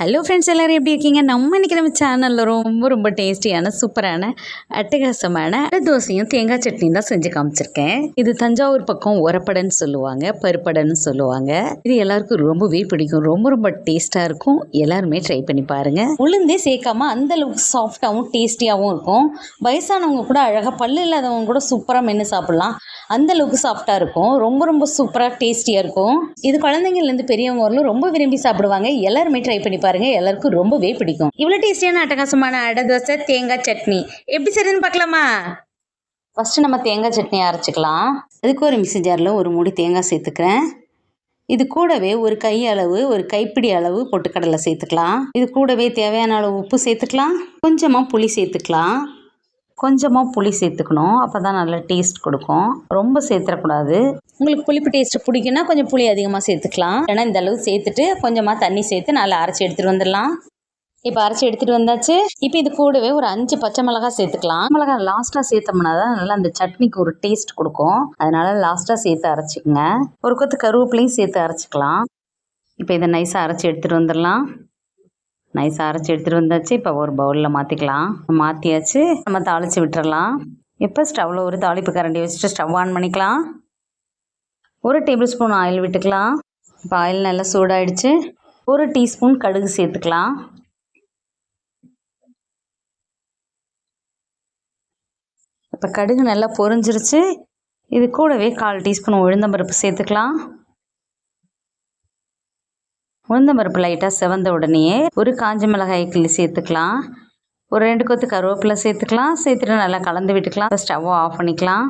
Hello friends, எல்லோரும் எப்படி இருக்கீங்க? நம்ம இன்றைக்கி நம்ம சேனலில் ரொம்ப டேஸ்டியான சூப்பரான அட்டகாசமான தோசையும் தேங்காய் சட்னியும் தான் செஞ்சு காமிச்சிருக்கேன். இது தஞ்சாவூர் பக்கம் உரப்படன்னு சொல்லுவாங்க, பருப்படன்னு சொல்லுவாங்க. இது எல்லாருக்கும் ரொம்பவே பிடிக்கும். ரொம்ப டேஸ்ட்டாக இருக்கும். எல்லாருமே ட்ரை பண்ணி பாருங்கள். உளுந்தே சேர்க்காம அந்தளவுக்கு சாஃப்டாகவும் டேஸ்டியாகவும் இருக்கும். வயசானவங்க கூட அழகாக பல்லு இல்லாதவங்க கூட சூப்பராக மென்று சாப்பிட்லாம். அந்தளவுக்கு சாஃப்டாக இருக்கும். ரொம்ப சூப்பராக டேஸ்டியாக இருக்கும். இது குழந்தைங்கள்லேருந்து பெரியவங்க வரலும் ரொம்ப விரும்பி சாப்பிடுவாங்க. எல்லாருமே ட்ரை பண்ணி பாருங்க, எல்லாருக்கும் ரொம்பவே பிடிக்கும். இவ்வளோ டேஸ்டியான அட்டகாசமான அடை தோசை தேங்காய் சட்னி எப்படி செய்யுதுன்னு பார்க்கலாமா? ஃபஸ்ட்டு நம்ம தேங்காய் சட்னி அரைச்சிக்கலாம். அதுக்கு ஒரு மிக்ஸி ஜாரில் ஒரு மூடி தேங்காய் சேர்த்துக்கிறேன். இது கூடவே ஒரு கை அளவு, ஒரு கைப்பிடி அளவு பொட்டுக்கடலை சேர்த்துக்கலாம். இது கூடவே தேவையான அளவு உப்பு சேர்த்துக்கலாம். கொஞ்சமாக புளி சேர்த்துக்கலாம். கொஞ்சமாக புளி சேர்த்துக்கணும், அப்போ தான் நல்லா டேஸ்ட் கொடுக்கும். ரொம்ப சேர்த்துடக்கூடாது. உங்களுக்கு புளிப்பு டேஸ்ட்டு பிடிக்குன்னா கொஞ்சம் புளி அதிகமாக சேர்த்துக்கலாம். ஏன்னா இந்த அளவு சேர்த்துட்டு கொஞ்சமாக தண்ணி சேர்த்து நல்லா அரைச்சி எடுத்துகிட்டு வந்துடலாம். இப்போ அரைச்சி எடுத்துகிட்டு வந்தாச்சு. இப்போ இது கூடவே ஒரு 5 பச்சை மிளகாய் சேர்த்துக்கலாம். மிளகாய் லாஸ்ட்டாக சேர்த்தோம்னா தான் நல்லா அந்த சட்னிக்கு ஒரு டேஸ்ட் கொடுக்கும். அதனால லாஸ்ட்டாக சேர்த்து அரைச்சிக்கங்க. ஒரு கொத்து கருவேப்பிலையும் சேர்த்து அரைச்சிக்கலாம். இப்போ இதை நைஸாக அரைச்சி எடுத்துகிட்டு வந்துடலாம். நைஸாக அரைச்சி எடுத்துகிட்டு வந்தாச்சு. இப்போ ஒரு பவுலில் மாற்றிக்கலாம். மாற்றியாச்சு. நம்ம தாளித்து விட்டுறலாம். இப்போ ஸ்டவ்வில் ஒரு தாளிப்பு கரண்டி வச்சுட்டு ஸ்டவ் ஆன் பண்ணிக்கலாம். 1 டேபிள் ஸ்பூன் ஆயில் விட்டுக்கலாம். இப்போ ஆயில் நல்லா சூடாயிடுச்சு. 1 டீஸ்பூன் கடுகு சேர்த்துக்கலாம். இப்போ கடுகு நல்லா பொரிஞ்சிருச்சு. இது கூடவே 1/4 டீஸ்பூன் உளுந்தம்பருப்பு சேர்த்துக்கலாம். உளுந்தம்பருப்பு லைட்டாக செவந்த உடனேயே ஒரு காஞ்ச மிளகாய் கிள்ளி சேர்த்துக்கலாம். ஒரு 2 கொத்து கருவேப்பிலை சேர்த்துக்கலாம். சேர்த்துட்டு நல்லா கலந்து விட்டுக்கலாம். ஸ்டவ்வை ஆஃப் பண்ணிக்கலாம்.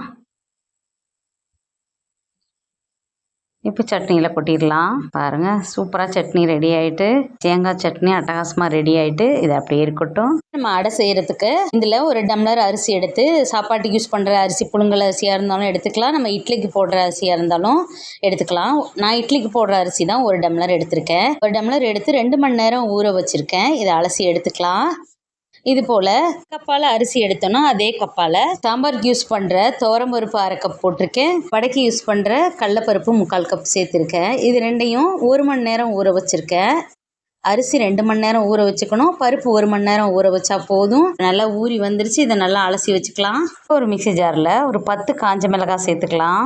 இப்போ சட்னியில் கொட்டிடலாம். பாருங்கள், சூப்பராக சட்னி ரெடி ஆகிட்டு, தேங்காய் சட்னி அட்டகாசமாக ரெடி ஆகிட்டு. இது அப்படியே இருக்கட்டும். நம்ம அடை செய்கிறதுக்கு இதில் ஒரு டம்ளர் அரிசி எடுத்து, சாப்பாட்டுக்கு யூஸ் பண்ணுற அரிசி புழுங்கல் அரிசியாக இருந்தாலும் எடுத்துக்கலாம். நம்ம இட்லிக்கு போடுற அரிசியாக இருந்தாலும் எடுத்துக்கலாம். நான் இட்லிக்கு போடுற அரிசி தான் 1 டம்ளர் எடுத்திருக்கேன். 1 டம்ளர் எடுத்து 2 மணி நேரம் ஊற வச்சுருக்கேன். இதை அலசி எடுத்துக்கலாம். இது போல் கப்பால் அரிசி எடுத்தோன்னா அதே கப்பால் சாம்பாருக்கு யூஸ் பண்ணுற துவரம்பருப்பு 1/2 கப் போட்டிருக்கேன். வடைக்கு யூஸ் பண்ணுற கடலப்பருப்பு 3/4 கப் சேர்த்துருக்கேன். இது ரெண்டையும் 1 மணி நேரம் ஊற வச்சுருக்கேன். அரிசி 2 மணி நேரம் ஊற வச்சுக்கணும். பருப்பு 1 மணி நேரம் ஊற வச்சா போதும். நல்லா ஊறி வந்துருச்சு. இதை நல்லா அலசி வச்சுக்கலாம். ஒரு மிக்ஸி ஜாரில் ஒரு 10 காஞ்ச மிளகாய் சேர்த்துக்கலாம்.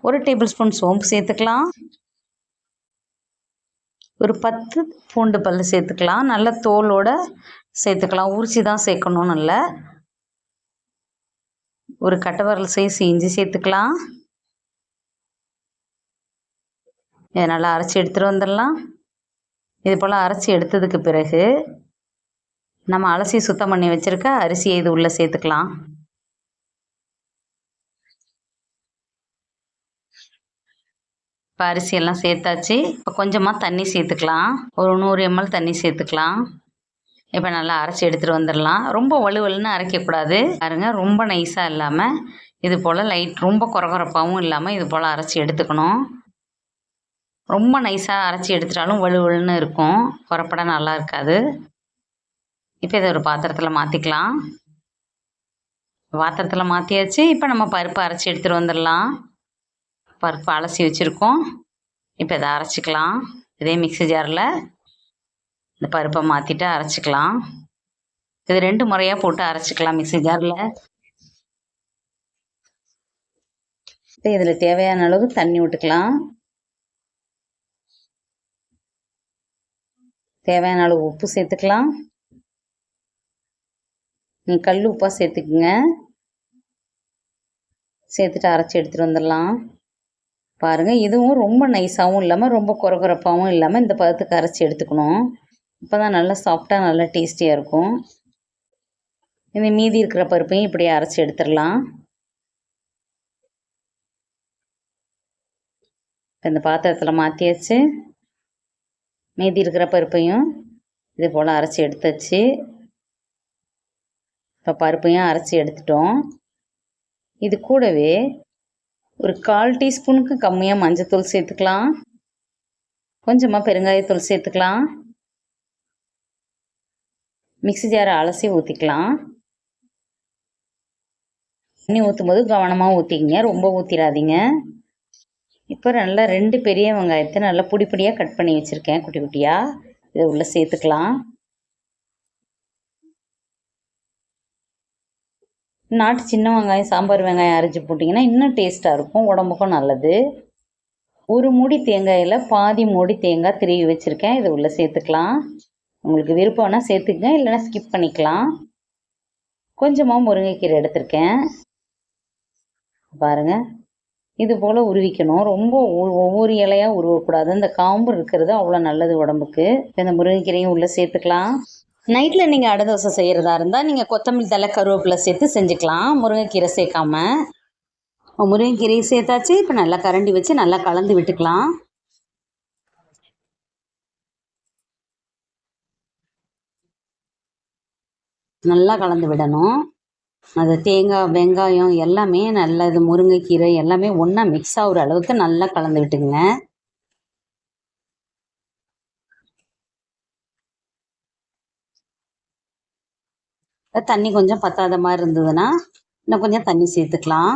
1 டேபிள் ஸ்பூன் சோம்பு சேர்த்துக்கலாம். ஒரு 10 பூண்டு பல் சேர்த்துக்கலாம். நல்ல தோலோடு சேர்த்துக்கலாம். உரிச்சி தான் சேர்க்கணும். நல்ல ஒரு கட்டவரல் சைஸ் இஞ்சி சேர்த்துக்கலாம். இதை நல்லா அரைச்சி எடுத்துகிட்டு வந்துடலாம். இது போல் அரைச்சி எடுத்ததுக்கு பிறகு நம்ம அலசி சுத்தம் பண்ணி வச்சுருக்க அரிசியை இது உள்ளே சேர்த்துக்கலாம். இப்போ அரிசியெல்லாம் சேர்த்தாச்சு. இப்போ கொஞ்சமாக தண்ணி சேர்த்துக்கலாம். ஒரு 100 ml தண்ணி சேர்த்துக்கலாம். இப்போ நல்லா அரைச்சி எடுத்துகிட்டு வந்துடலாம். ரொம்ப வலுவலுன்னு அரைக்கக்கூடாது. பாருங்க, ரொம்ப நைஸாக இல்லாமல் இது போல் லைட், ரொம்ப கொரகொரப்பாகவும் இல்லாமல் இது போல் அரைச்சி எடுத்துக்கணும். ரொம்ப நைஸாக அரைச்சி எடுத்துட்டாலும் வலுவலுன்னு இருக்கும். கொரப்பட நல்லா இருக்காது. இப்போ இதை ஒரு பாத்திரத்தில் மாற்றிக்கலாம். பாத்திரத்தில் மாற்றியாச்சு. இப்போ நம்ம பருப்பு அரைச்சி எடுத்துகிட்டு வந்துடலாம். பருப்பு அலசி வச்சுருக்கோம். இப்போ இதை அரைச்சிக்கலாம். இதே மிக்ஸி ஜாரில் இந்த பருப்பை மாற்றிட்டு அரைச்சிக்கலாம். இது 2 முறையாக போட்டு அரைச்சிக்கலாம் மிக்ஸி ஜாரில். இப்போ இதில் தேவையான அளவு தண்ணி விட்டுக்கலாம். தேவையான அளவு உப்பு சேர்த்துக்கலாம். நீங்கள் கல் உப்பாக சேர்த்துக்குங்க. சேர்த்துட்டு அரைச்சி எடுத்துகிட்டு வந்துடலாம். பாருங்கள், இதுவும் ரொம்ப நைஸாகவும் இல்லாமல் ரொம்ப கொரகொரப்பாகவும் இல்லாமல் இந்த பதத்துக்கு அரைச்சி எடுத்துக்கணும். இப்போ தான் நல்லா சாஃப்டாக நல்லா டேஸ்டியாக இருக்கும். இந்த மீதி இருக்கிற பருப்பையும் இப்படியே அரைச்சி எடுத்துடலாம். இப்போ இந்த பாத்திரத்தில் மாற்றியாச்சு. மீதி இருக்கிற பருப்பையும் இது போல் அரைச்சி எடுத்தாச்சு. இப்போ பருப்பையும் அரைச்சி எடுத்துட்டோம். இது கூடவே ஒரு 1/4 டீஸ்பூனுக்கு கம்மியாக மஞ்சத்தூள் சேர்த்துக்கலாம். கொஞ்சமாக பெருங்காயத்தூள் சேர்த்துக்கலாம். மிக்ஸி ஜாரை அலசி ஊற்றிக்கலாம். தண்ணி ஊற்றும் போது கவனமாக ஊற்றிக்கிங்க, ரொம்ப ஊற்றிடாதீங்க. இப்போ நல்லா 2 பெரிய வெங்காயத்தை நல்லா பொடி பொடியாக கட் பண்ணி வச்சுருக்கேன், குட்டி குட்டியாக. இதை உள்ளே சேர்த்துக்கலாம். நாட்டு சின்ன வெங்காயம், சாம்பார் வெங்காயம் அரைச்சி போட்டிங்கன்னா இன்னும் டேஸ்ட்டாக இருக்கும், உடம்புக்கும் நல்லது. ஒரு மூடி தேங்காயில் பாதி மூடி தேங்காய் திருவி வச்சுருக்கேன், இதை உள்ளே சேர்த்துக்கலாம். உங்களுக்கு விருப்பம்னா சேர்த்துக்கங்க, இல்லைன்னா ஸ்கிப் பண்ணிக்கலாம். கொஞ்சமாக முருங்கைக்கீரை எடுத்திருக்கேன் பாருங்கள். இது போல் உருவிக்கணும். ரொம்ப ஒவ்வொரு இலையாக உருவக்கூடாது. இந்த காம்பு இருக்கிறது அவ்வளோ நல்லது உடம்புக்கு. இந்த முருங்கைக்கீரையும் உள்ளே சேர்த்துக்கலாம். நைட்டில் நீங்கள் அடை தோசை செய்கிறதா இருந்தால் நீங்கள் கொத்தமல்லி தழை, கருவேப்பிலை சேர்த்து செஞ்சுக்கலாம், முருங்கைக்கீரை சேர்க்காம. முருங்கைக்கீரையை சேர்த்தாச்சு. இப்போ நல்லா கரண்டி வச்சு நல்லா கலந்து விட்டுக்கலாம். நல்லா கலந்து விடணும். அது தேங்காய், வெங்காயம் எல்லாமே நல்லது, முருங்கைக்கீரை எல்லாமே ஒன்றா மிக்ஸ் ஆகுற அளவுக்கு நல்லா கலந்து விட்டுக்குங்க. தண்ணி கொஞ்சம் பத்தாத மாதிரி இருந்ததுன்னா இன்னும் கொஞ்சம் தண்ணி சேர்த்துக்கலாம்.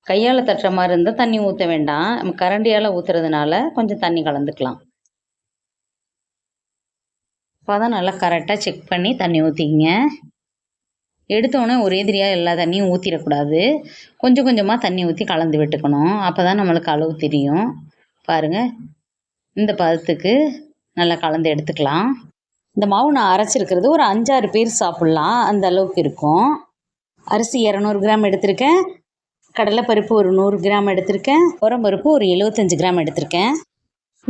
கையால் தட்டுற மாதிரி இருந்தால் தண்ணி ஊற்ற வேண்டாம். நம்ம கரண்டியால் ஊற்றுறதுனால கொஞ்சம் தண்ணி கலந்துக்கலாம். அப்போ நல்லா கரெக்டாக செக் பண்ணி தண்ணி ஊற்றிக்கிங்க. எடுத்தோடனே ஒரே தெரியாக எல்லா தண்ணியும் ஊற்றிடக்கூடாது. கொஞ்சம் கொஞ்சமாக தண்ணி ஊற்றி கலந்து விட்டுக்கணும். அப்போ தான் நம்மளுக்கு அளவு தெரியும். பாருங்கள், இந்த பதத்துக்கு நல்லா கலந்து எடுத்துக்கலாம். இந்த மாவு நான் அரைச்சிருக்கிறது ஒரு 5-6 பேர் சாப்பிட்லாம், அந்த அளவுக்கு இருக்கும். அரிசி 200 கிராம் எடுத்திருக்கேன். கடலைப்பருப்பு ஒரு 100 கிராம் எடுத்திருக்கேன். உரம்பருப்பு ஒரு 75 கிராம் எடுத்திருக்கேன்.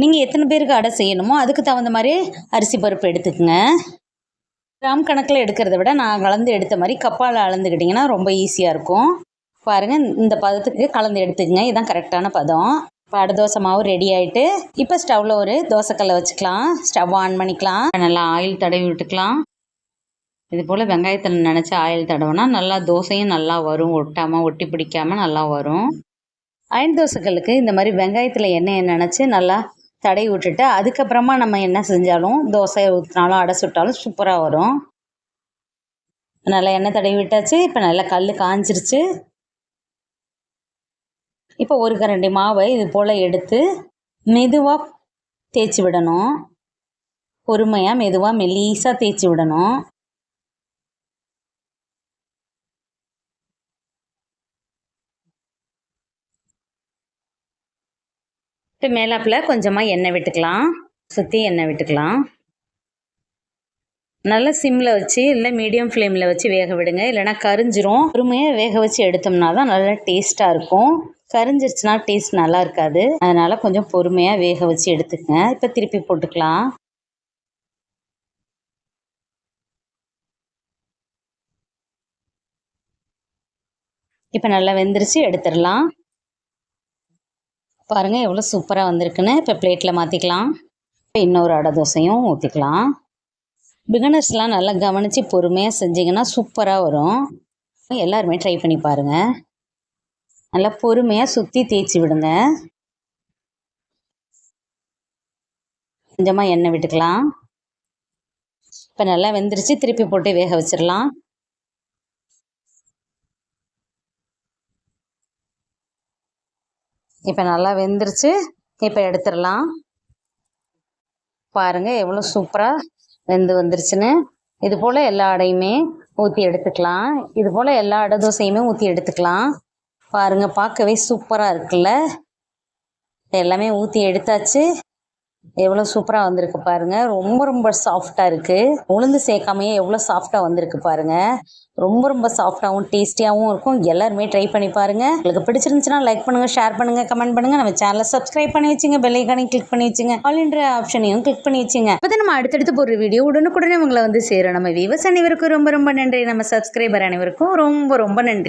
நீங்கள் எத்தனை பேருக்கு அடை செய்யணுமோ அதுக்கு தகுந்த மாதிரி அரிசி பருப்பு எடுத்துக்கோங்க. கிராம் கணக்கில் எடுக்கிறத விட நான் கலந்து எடுத்த மாதிரி கப்பால் அளந்துக்கிட்டிங்கன்னா ரொம்ப ஈஸியாக இருக்கும். பாருங்கள், இந்த பதத்துக்கு கலந்து எடுத்துக்கங்க. இதுதான் கரெக்டான பதம். இப்போ அடை தோசை மாவு ரெடி ஆகிட்டு, இப்போ ஸ்டவ்வில் ஒரு தோசைக்கல்லை வச்சுக்கலாம். ஸ்டவ் ஆன் பண்ணிக்கலாம். நல்லா ஆயில் தடவி விட்டுக்கலாம். இது போல் வெங்காயத்தில் நினச்சி ஆயில் தடவைனா நல்லா தோசையும் நல்லா வரும், ஒட்டாமல் ஒட்டி பிடிக்காமல் நல்லா வரும். அயன் தோசைக்கல்லுக்கு இந்த மாதிரி வெங்காயத்தில் எண்ணெயை நினச்சி நல்லா தடவி விட்டுட்டு அதுக்கப்புறமா நம்ம என்ன செஞ்சாலும் தோசை ஊற்றினாலும் அடை சுட்டாலும் சூப்பராக வரும். நல்லா எண்ணெய் தடவி விட்டாச்சு. இப்போ நல்லா கல் காஞ்சிருச்சு. இப்போ ஒரு கரண்டி மாவை இது போல் எடுத்து மெதுவாக தேய்ச்சி விடணும். பொறுமையாக மெதுவாக மெல்லீஸாக தேய்ச்சி விடணும். இப்போ மேலாப்பில் கொஞ்சமாக எண்ணெய் விட்டுக்கலாம். சுற்றி எண்ணெய் விட்டுக்கலாம். நல்லா சிம்மில் வச்சு இல்லை மீடியம் ஃப்ளேமில் வச்சு வேக விடுங்க, இல்லைனா கரிஞ்சிரும். பொறுமையாக வேக வச்சு எடுத்தோம்னா தான் நல்லா டேஸ்ட்டாக இருக்கும். கரிஞ்சிருச்சுன்னா டேஸ்ட் நல்லா இருக்காது. அதனால் கொஞ்சம் பொறுமையாக வேக வச்சு எடுத்துக்கங்க. இப்போ திருப்பி போட்டுக்கலாம். இப்போ நல்லா வெந்துருச்சு, எடுத்துடலாம். பாருங்கள் எவ்வளோ சூப்பராக வந்திருக்குன்னு. இப்போ பிளேட்டில் மாற்றிக்கலாம். இப்போ இன்னொரு அடை தோசையும் ஊற்றிக்கலாம். பிகினர்ஸ்லாம் நல்லா கவனித்து பொறுமையாக செஞ்சிங்கன்னா சூப்பராக வரும். எல்லாருமே ட்ரை பண்ணி பாருங்கள். நல்லா பொறுமையாக சுற்றி தேய்ச்சி விடுங்க. கொஞ்சமாக எண்ணெய் விட்டுக்கலாம். இப்போ நல்லா வெந்துருச்சு, திருப்பி போட்டு வேக வச்சிடலாம். இப்போ நல்லா வெந்துருச்சு, இப்போ எடுத்துடலாம். பாருங்கள் எவ்வளோ சூப்பராக வெந்து வந்துருச்சுன்னு. இது போல் எல்லா அடையுமே ஊற்றி எடுத்துக்கலாம். இது போல் எல்லா அடை தோசையுமே ஊற்றி எடுத்துக்கலாம். பாருங்கள் பார்க்கவே சூப்பராக இருக்குல்ல. எல்லாமே ஊற்றி எடுத்தாச்சு. எவ்வளோ சூப்பராக வந்திருக்கு பாருங்கள். ரொம்ப ரொம்ப சாஃப்டாக இருக்குது. உளுந்து சேர்க்காமையே எவ்வளோ சாஃப்டாக வந்திருக்கு பாருங்கள். ரொம்ப ரொம்ப சாஃப்டாகவும் டேஸ்டியாகவும் இருக்கும். எல்லாருமே ட்ரை பண்ணி பாருங்கள். உங்களுக்கு பிடிச்சிருந்துச்சுன்னா லைக் பண்ணுங்கள், ஷேர் பண்ணுங்கள், கமெண்ட் பண்ணுங்கள். நம்ம சேனலை சப்ஸ்கிரைப் பண்ணி வச்சுங்க, பெல் ஐக்கானையும் கிளிக் பண்ணி வச்சுங்க, ஆல் என்ற ஆப்ஷனையும் கிளிக் பண்ணி வச்சுங்க. அப்போ தான் நம்ம அடுத்தடுத்து போடுற வீடியோ உடனுக்குடனே உங்களை வந்து சேரும். நம்ம வியூவர்ஸ் அனைவருக்கும் ரொம்ப ரொம்ப நன்றி. நம்ம சப்ஸ்கிரைபர் அனைவருக்கும் ரொம்ப ரொம்ப நன்றி.